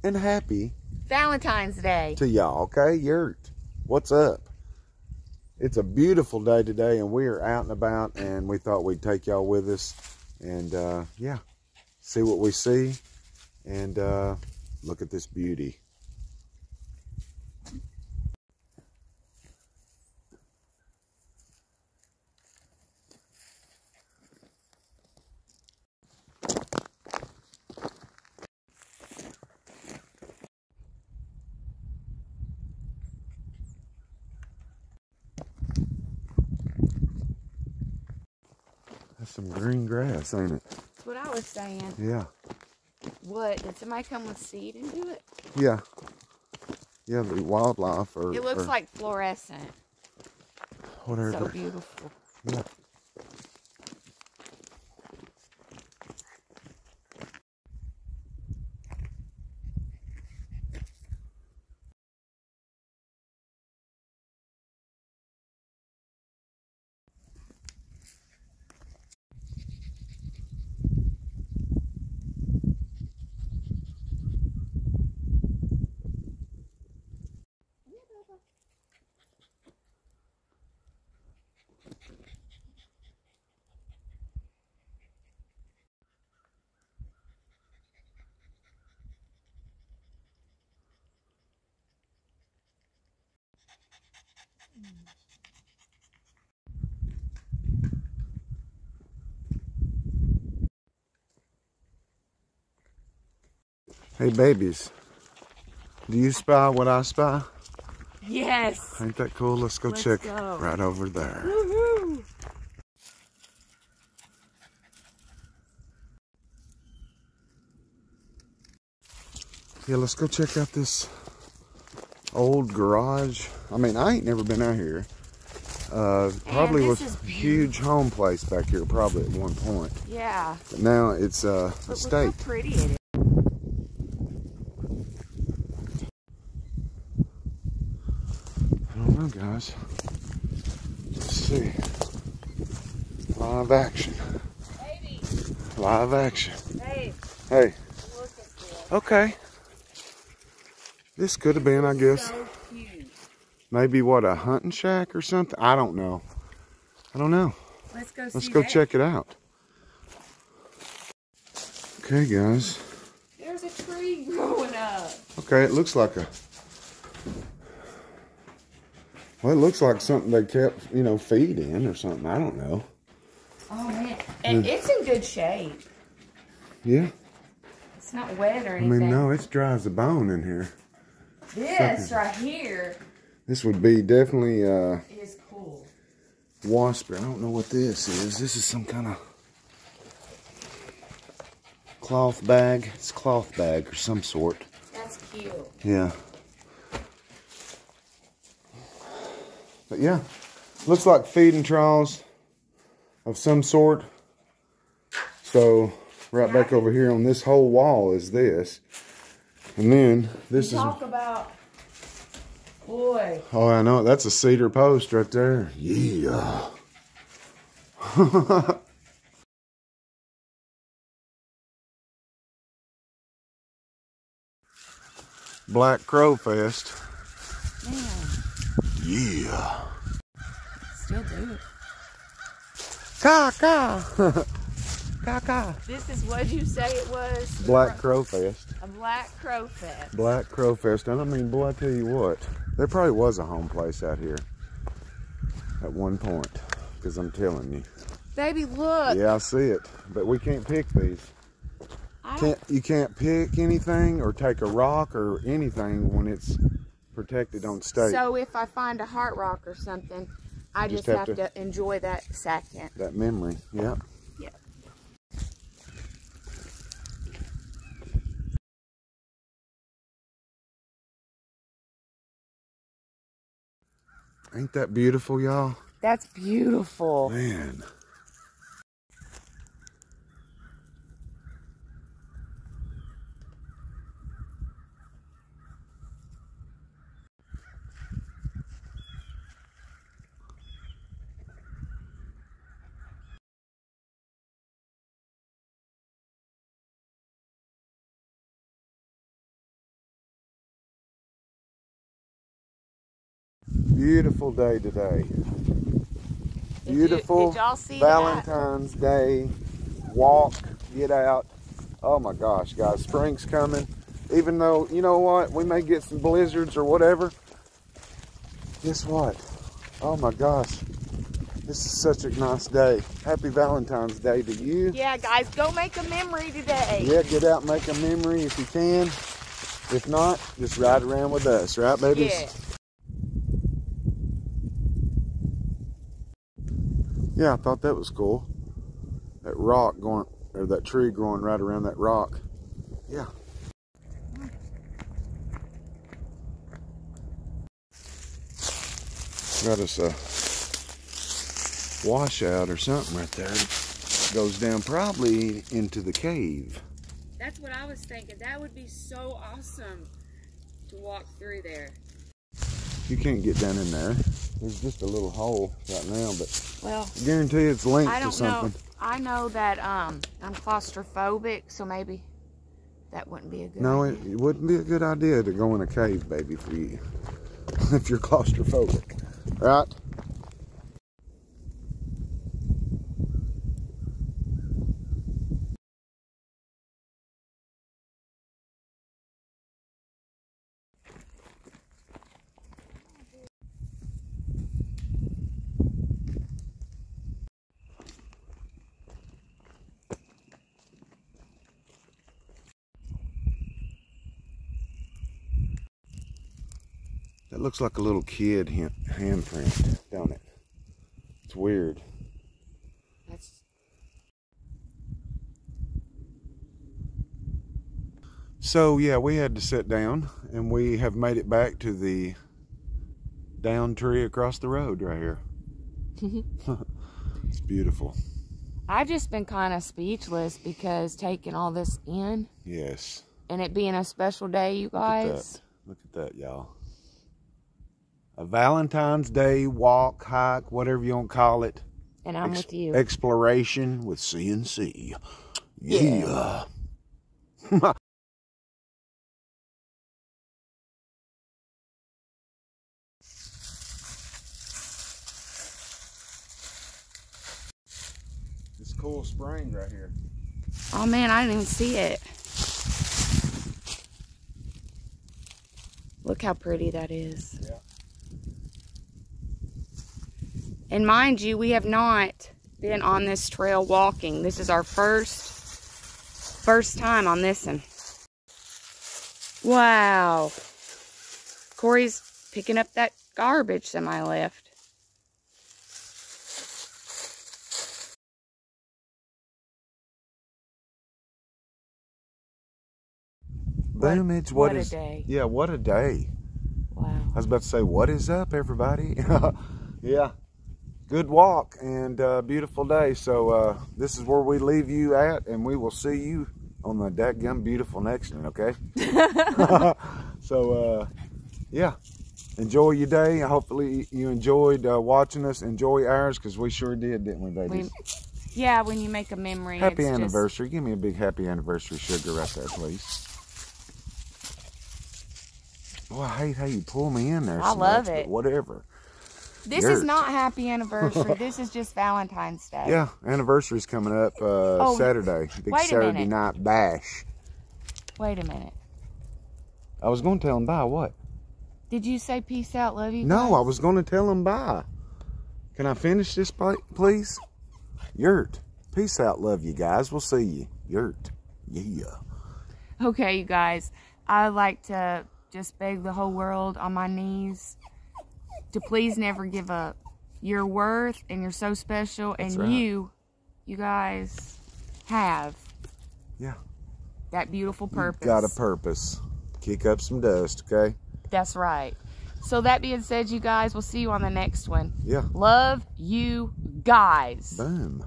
and happy Valentine's Day to y'all, okay? What's up? It's a beautiful day today, and we are out and about, and we thought we'd take y'all with us and, yeah, see what we see, and look at this beauty. That's some green grass, ain't it? That's what I was saying. Yeah. What? Did somebody come with seed and do it? Yeah. Yeah, the wildlife or... It looks like fluorescent. Whatever. So beautiful. Yeah. Hey, babies. Do you spy what I spy? Yes. Ain't that cool? Let's go check right over there. Woohoo. Yeah, let's go check out this old garage. I mean, I ain't never been out here. Probably was a huge home place back here, probably at one point. Yeah. But now it's a estate. Look how pretty it is. I don't know, guys. Let's see. Live action. Baby. Live action. Hey. Hey. Look at this. Okay. This could have been, I guess. So cute. Maybe what, a hunting shack or something? I don't know. I don't know. Let's go see. Let's go check it out. Okay, guys. There's a tree growing up. Okay, it looks like a... Well, it looks like something they kept, you know, feed in or something. I don't know. Oh, man. And it's in good shape. Yeah. It's not wet or I anything. mean, no, it's dry as a bone in here. This right here This would be definitely is cool. wasp. I don't know what this is. This is some kind of cloth bag. It's a cloth bag or some sort. That's cute. Yeah. But yeah, looks like feeding troughs of some sort. So right back over here on this whole wall is this. And then this is... Talk about... Boy. Oh, I know. That's a cedar post right there. Yeah. Black Crow Fest. Man. Yeah. Still do it. Ka-ka. Ka-ka. This is what you say it was? Black Crow Fest. A Black Crow Fest. Black Crow Fest. And I mean, boy, I tell you what. There probably was a home place out here at one point. Because I'm telling you. Baby, look. Yeah, I see it. But we can't pick these. You can't pick anything or take a rock or anything when it's protected on state. So if I find a heart rock or something, I just have to enjoy that second. That memory, yeah. Yeah. Ain't that beautiful, y'all? That's beautiful. Man. Beautiful day today. Beautiful did y'all see Valentine's Day walk, get out. Oh my gosh, guys, spring's coming. Even though, you know what, we may get some blizzards or whatever. Guess what? Oh my gosh, this is such a nice day. Happy Valentine's Day to you. Yeah, guys, go make a memory today. Yeah, get out and make a memory if you can. If not, just ride around with us, right, babies? Yeah. Yeah, I thought that was cool. That rock going, or that tree growing right around that rock. Yeah. Got us a washout or something right there. Goes down probably into the cave. That's what I was thinking. That would be so awesome to walk through there. You can't get down in there. There's just a little hole right now, but well, I guarantee it's linked to something. I know that I'm claustrophobic, so maybe that wouldn't be a good idea. No, it wouldn't be a good idea to go in a cave, baby, for you. If you're claustrophobic, right? That looks like a little kid handprint, don't it? It's weird. So yeah, we had to sit down, and we have made it back to the down tree across the road right here. It's beautiful. I've just been kind of speechless because taking all this in. Yes. And it being a special day, you guys. Look at that, y'all. A Valentine's Day walk, hike, whatever you want to call it. And I'm with you. Exploration with C&C. Yeah. This cool spring right here. Oh man, I didn't even see it. Look how pretty that is. Yeah. And mind you, we have not been on this trail walking. This is our first time on this one. Wow. Corey's picking up that garbage semi left. Boomage, what a day. Yeah, what a day. Wow. I was about to say, what is up, everybody? Yeah. Good walk and beautiful day. So this is where we leave you at, and we will see you on the dadgum beautiful next one, okay? So yeah, enjoy your day. Hopefully you enjoyed watching us. Enjoy ours, because we sure did, didn't we, babies? Yeah, when you make a memory. Happy anniversary. Give me a big happy anniversary sugar right there, please. Oh, I hate how you pull me in there. I love it. But whatever. This is not happy anniversary. This is just Valentine's Day. Yeah, anniversary's coming up Saturday. Big Saturday night bash. Wait a minute. I was going to tell him bye. What? Did you say peace out, love you? No, I was going to tell him bye. Can I finish this, please? Yurt. Peace out, love you guys. We'll see you. Yurt. Yeah. Okay, you guys. I would like to just beg the whole world on my knees to please never give up. You're worth, and you're so special, and right. you guys have that beautiful purpose. You've got a purpose. Kick up some dust, okay? That's right. So that being said, you guys, we'll see you on the next one. Yeah. Love you guys. Boom.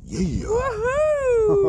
Yeah. Woohoo!